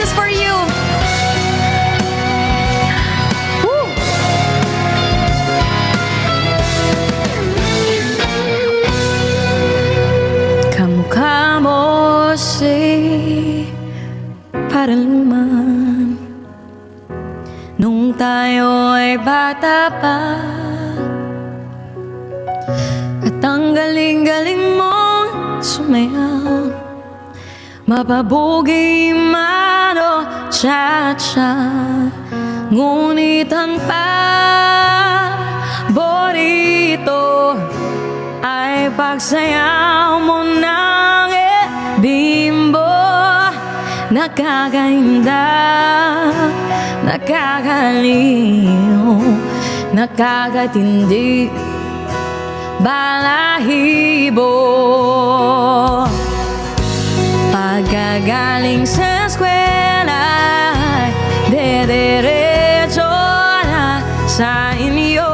just for you. Woo! Kamukha mo si parang luman nung tayo ay bata pa. At ang galing-galing mong sumayaw, mapabugi man o cha-cha. Ngunit ang paborito ay pagsayaw mo ng bimbo. Nakakahinda, nakakaliw, nakakatindi, balahibo. Pagkagaling sa eskwela, dediretso na sa inyo.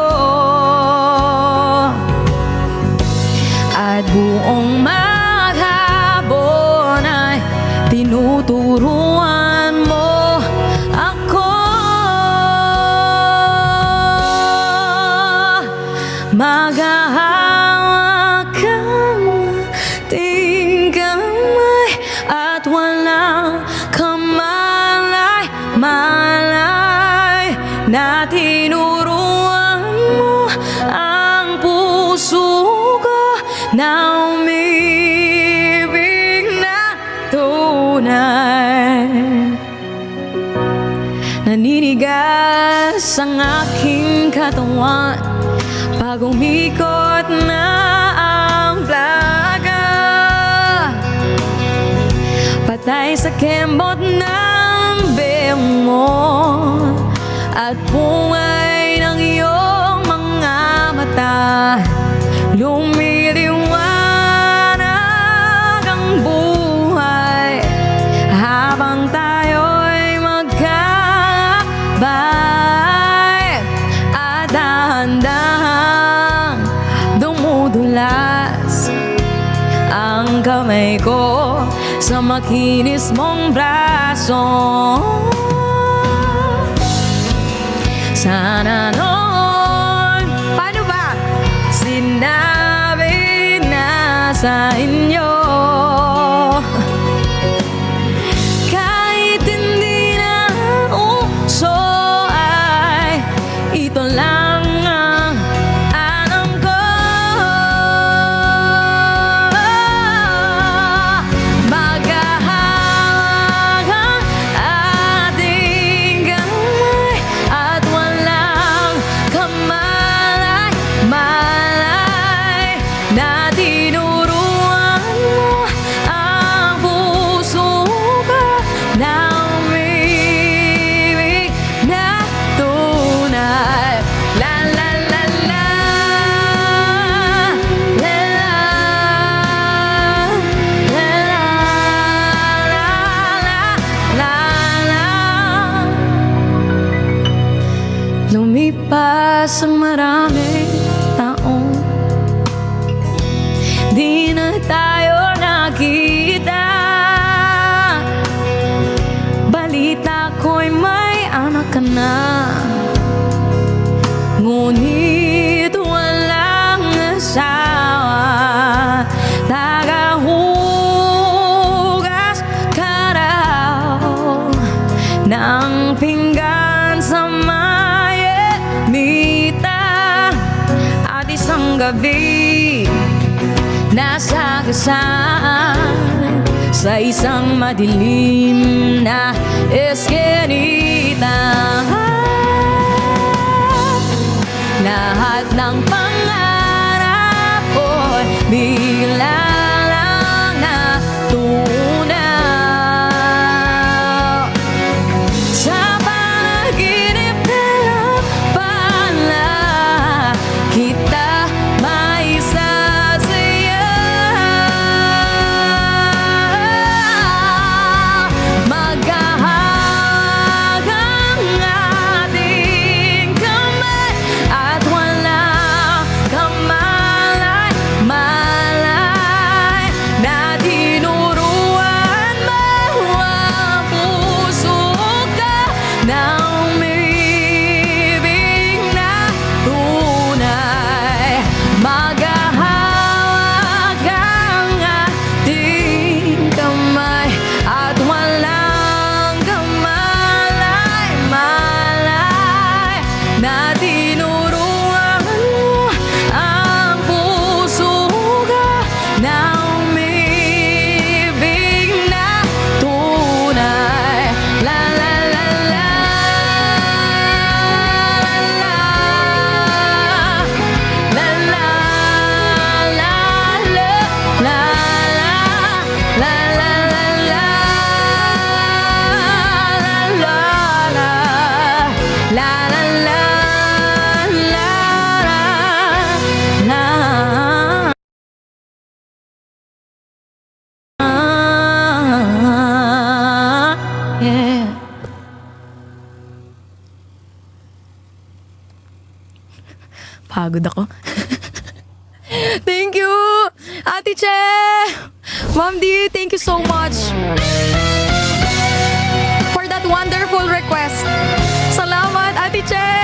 At buong maghapon ay tinuturuan mo ako. Maghahawak kang ating kamay at walang kamalay-malay na tinuruan mo ang puso ko na umibig na tunay. Naninigas ang aking katawan pag umikot na ang plaga. Patay sa kembot ng beng mo at bungay ng iyong mga mata. Lumiliwanag ang buhay habang tayo'y magkakabay. At dahan-dahang dumudulas ang kamay ko sa makinis mong braso. Sana noon, paano ba? Sinabi na sa inyo, kahit hindi na uso ay ito lang ang alam ko. Maghahawak ang ating kamay at walang kamalay-malay na tinuruan mo ang puso ko na umibig na tunay. La la la la, la la, la la, la. Lumipas ang maraming taon, di na tayo nakita. Balita ko'y may anak ka na, ngunit walang asawa. Tagahugas ka raw ng pinggan sa mayemita. At isang gabi nasa kasan sa isang madilim na eskinita. Lahat ng pangarap ko'y bigla lang natunaw. Sa panaginip na lang pala kita maisasayaw. Maghahawak ang ating kamay at walang kamalay-malay Pagod ako. Thank you! Ate Che! Ma'am D, thank you so much for that wonderful request. Salamat, Ate Che!